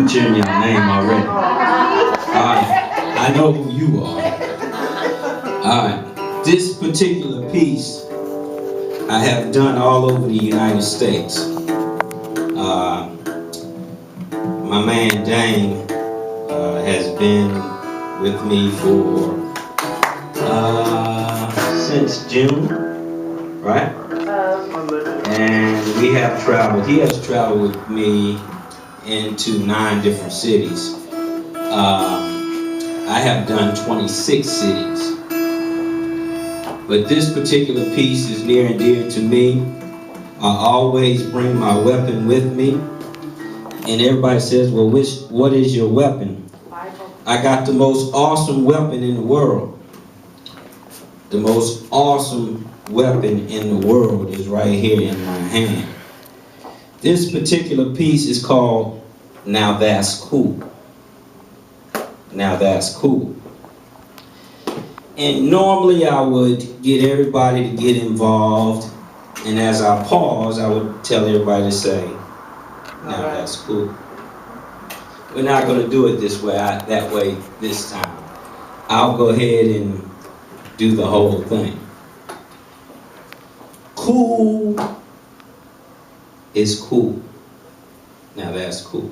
butchering your name already. I know who you are. Alright, this particular piece I have done all over the United States. My man Dane has been with me for since June, right? And we have traveled. He has traveled with me into 9 different cities. I have done 26 cities. But this particular piece is near and dear to me. I always bring my weapon with me. And everybody says, well, what is your weapon? I got the most awesome weapon in the world. The most awesome weapon in the world is right here in my hand. This particular piece is called Now That's Cool. Now That's Cool. And normally I would get everybody to get involved, and as I pause, I would tell everybody to say, now that's cool. We're not going to do it this way, that way this time. I'll go ahead and do the whole thing. Cool is cool. Now that's cool.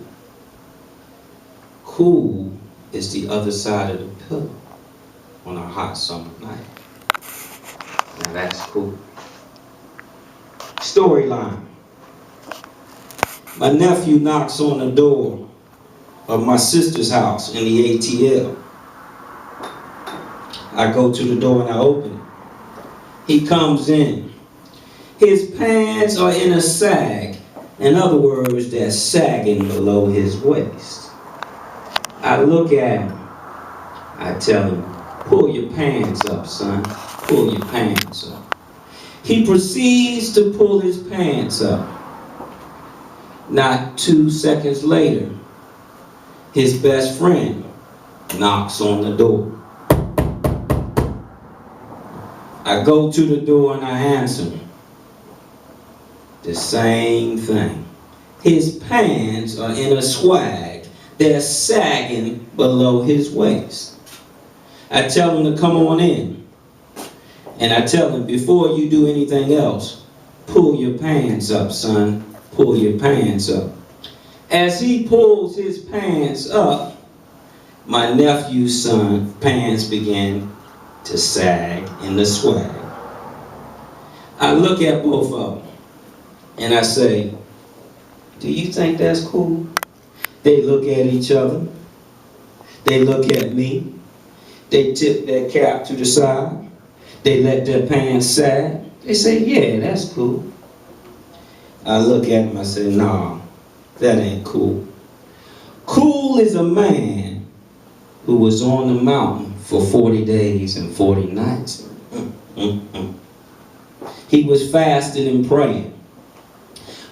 Cool is the other side of the pillow on a hot summer night. Now that's cool. Storyline. My nephew knocks on the door of my sister's house in the ATL. I go to the door and I open it. He comes in. His pants are in a sag. In other words, they're sagging below his waist. I look at him. I tell him, pull your pants up, son. Pull your pants up. He proceeds to pull his pants up. Not 2 seconds later, his best friend knocks on the door. I go to the door and I answer him. The same thing. His pants are in a swag. They're sagging below his waist. I tell him to come on in. And I tell him, before you do anything else, pull your pants up, son. Pull your pants up. As he pulls his pants up, my nephew's son's pants begin to sag in the swag. I look at both of them and I say, do you think that's cool? They look at each other. They look at me. They tip their cap to the side. They let their pants sag. They say, yeah, that's cool. I look at him, I say, nah, that ain't cool. Cool is a man who was on the mountain for 40 days and 40 nights. He was fasting and praying,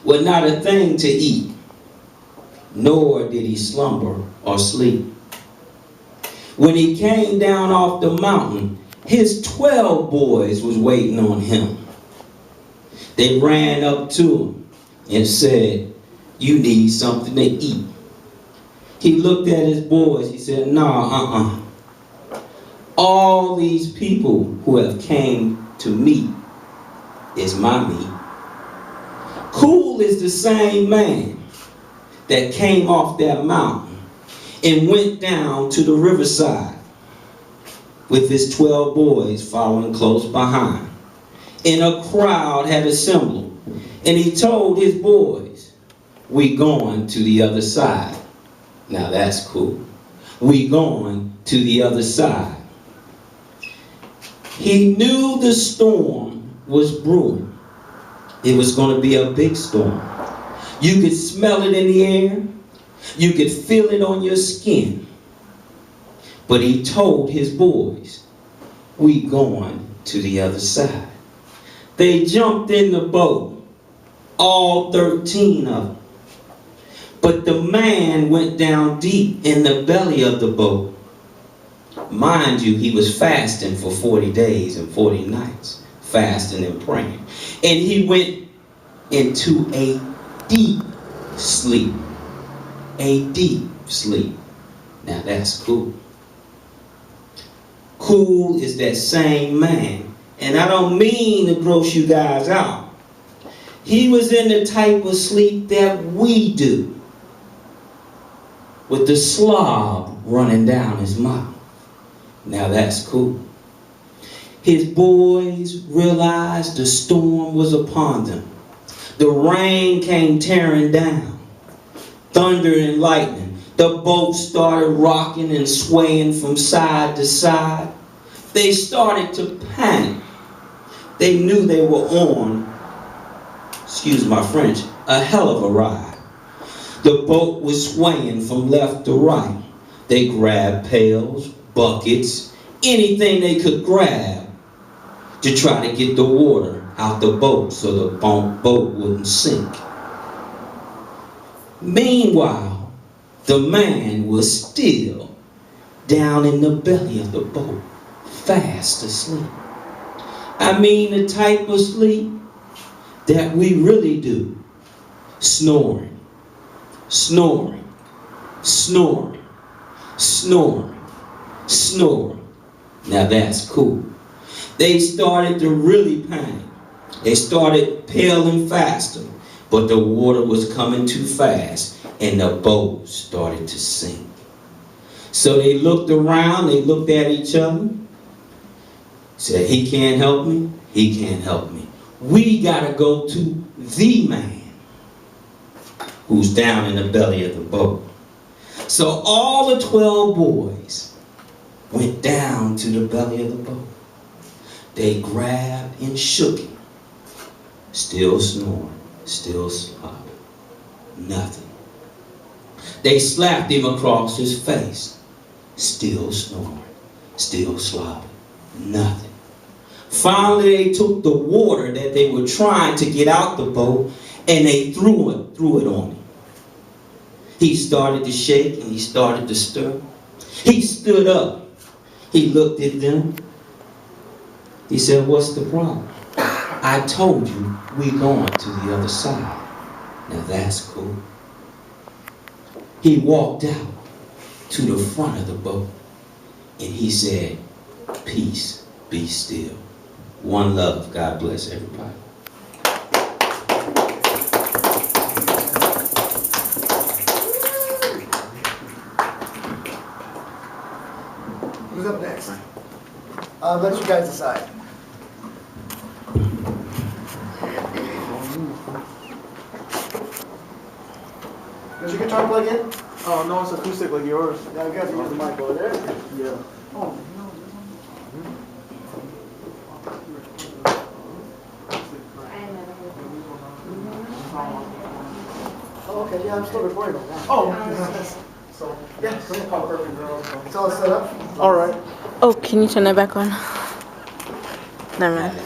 with not a thing to eat, nor did he slumber or sleep. When he came down off the mountain, his 12 boys was waiting on him. They ran up to him and said, you need something to eat. He looked at his boys. He said, nah, all these people who have came to me is my meat. Cool is the same man that came off that mountain and went down to the riverside with his 12 boys following close behind. And a crowd had assembled. And he told his boys, we going to the other side. Now that's cool. We going to the other side. He knew the storm was brewing. It was going to be a big storm. You could smell it in the air. You could feel it on your skin. But he told his boys, we going to the other side. They jumped in the boat, all 13 of them. But the man went down deep in the belly of the boat. Mind you, he was fasting for 40 days and 40 nights, fasting and praying. And he went into a deep sleep. a deep sleep. Now that's cool. Cool is that same man. And I don't mean to gross you guys out. He was in the type of sleep that we do, with the slob running down his mouth. Now that's cool. His boys realized the storm was upon them. The rain came tearing down. Thunder and lightning. The boat started rocking and swaying from side to side. They started to panic. They knew they were on, excuse my French, a hell of a ride. The boat was swaying from left to right. They grabbed pails, buckets, anything they could grab to try to get the water out the boat so the boat wouldn't sink. Meanwhile, the man was still down in the belly of the boat, fast asleep. I mean the type of sleep that we really do. Snoring, snoring, snoring, snoring, snoring. Now that's cool. They started to really panic. They started paling faster, but the water was coming too fast and the boat started to sink. So they looked around, they looked at each other, said, he can't help me, he can't help me. We gotta go to the man who's down in the belly of the boat. So all the 12 boys went down to the belly of the boat. They grabbed and shook him. Still snoring, still slobbing, nothing. They slapped him across his face. Still snoring, still slobbing, nothing. Finally, they took the water that they were trying to get out the boat and they threw it on him. He started to shake and he started to stir. He stood up. He looked at them. He said, what's the problem? I told you we're going to the other side. Now that's cool. He walked out to the front of the boat and he said, peace, be still. One love. God bless everybody. Who's up next? Let you guys decide. Is your guitar plug in? Oh, no, it's acoustic like yours. Yeah, I guess use the mic over there. Yeah. Oh, okay, yeah, I'm still recording right now. Oh, So, yeah, so we'll call Perfect Girl. It's all set up? all right. Oh, can you turn that back on? Never mind.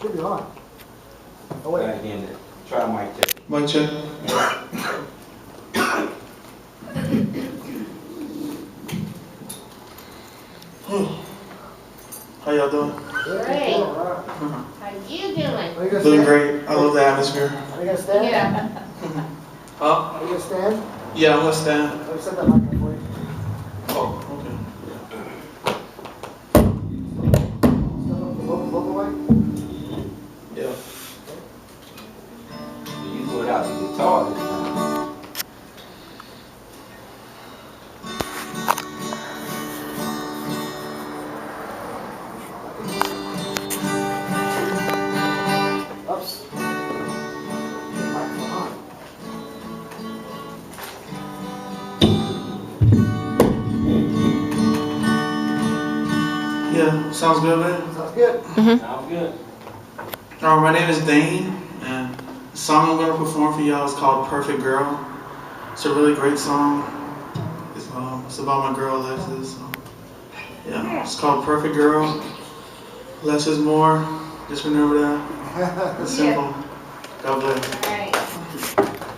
Should be on. Oh, wait. Again, try mic check. Mic check. How y'all doing? Great. All How you doing? right. Are you gonna Doing stand? great. I love the atmosphere. Are you gonna stand? Yeah. Huh? Are you gonna stand? Yeah, I'm gonna stand. Let me set that mic up for you. Oh, okay. Stand up the vocal mic. Yeah. You put out the guitar this time. Ups. Microphone on. Yeah, sounds good, man. Sounds good. Sounds good. My name is Dane, and the song I'm gonna perform for y'all is called "Perfect Girl." It's a really great song. It's about my girl Leslie. So, yeah, it's called "Perfect Girl." Less is more. Just remember that. It's simple. God bless. All right.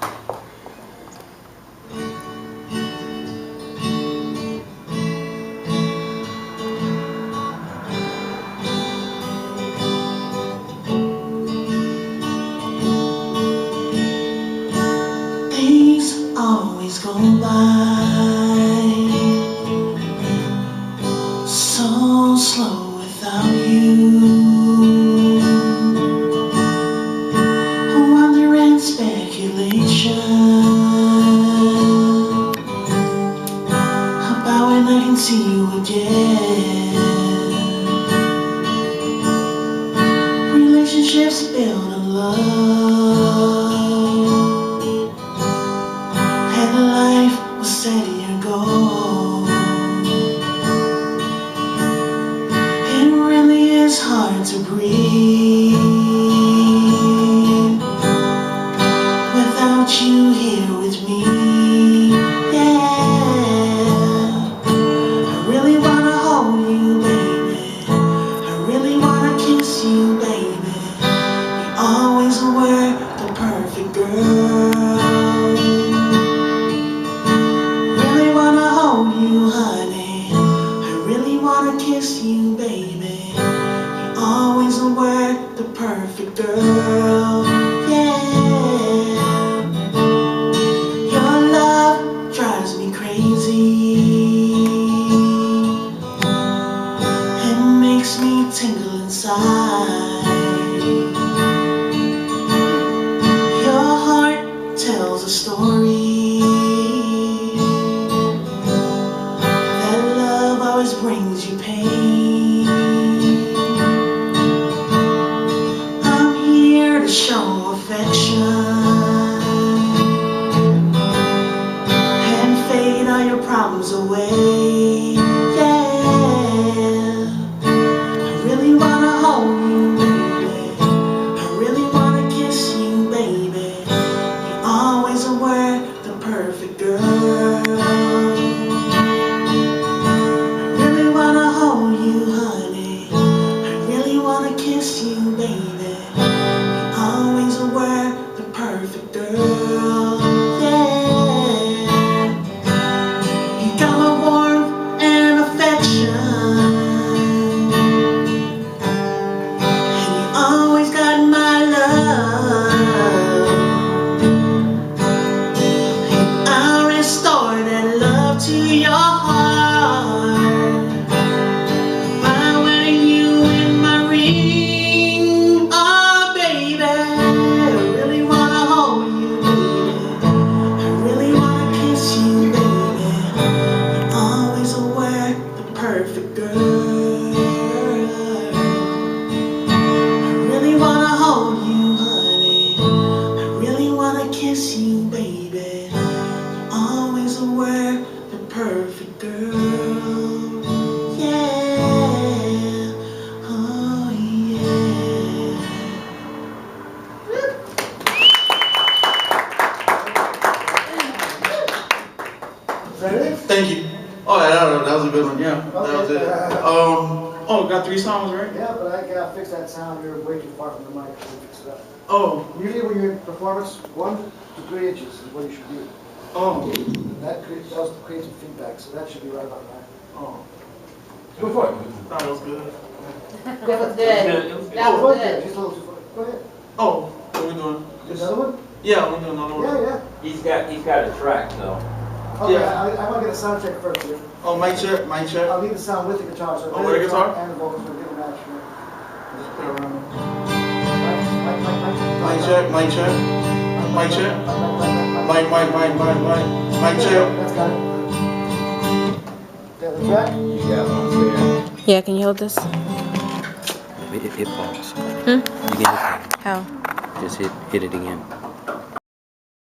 hard to breathe without you here with me. Yeah, I really wanna hold you, baby. I really wanna kiss you, baby. You always were the perfect girl. Really wanna hold you, honey. I really wanna kiss you, baby. You always were the perfect girl. Yeah. Your love drives me crazy. It makes me tingle inside. Your heart tells a story. That love always brings you pain. I'm here to show affection and fade all your problems away. Yeah, I really wanna hold you, baby. I really wanna kiss you, baby. You always were the perfect girl. I really wanna hold you, honey. I really wanna kiss you, baby. You always were the perfect girl. Yeah, you got my warmth and affection, and you always got my love. I'll restore that love to your heart by wearing you in my ring. Oh, baby, I really wanna hold you, baby. I really wanna kiss you, baby. You always were the perfect girl. I really wanna hold you, honey. I really wanna kiss you, baby. Always were the perfect girl. Yeah, oh yeah. Is that it? Thank you. Oh, that was a good one. Yeah, that was it. Oh, got 3 songs, right? Yeah, but I gotta fix that sound. You're way too far from the mic. So fix it up. Oh, Usually when you're in performance, 1 to 3 inches is what you should do. oh, That creates some feedback, so that should be right about right. oh. Go for it. That was good. That was good. That was good. Just a little too far. Go ahead. Oh, what are we doing? Another one? Yeah, we're doing another one. Yeah. He's got a track though. Okay, Yeah. I want to get a sound check first here. Oh, mic check, mic check. I'll need the sound with the guitar. So Oh, with the guitar? And the vocals will get a match. Just play around. Mic Mic check, mic check. Mic check. Mic check. That's got it. Yeah, the track? You got one there. Yeah, can you hold this? It falls. Hmm? You can How? just hit it again.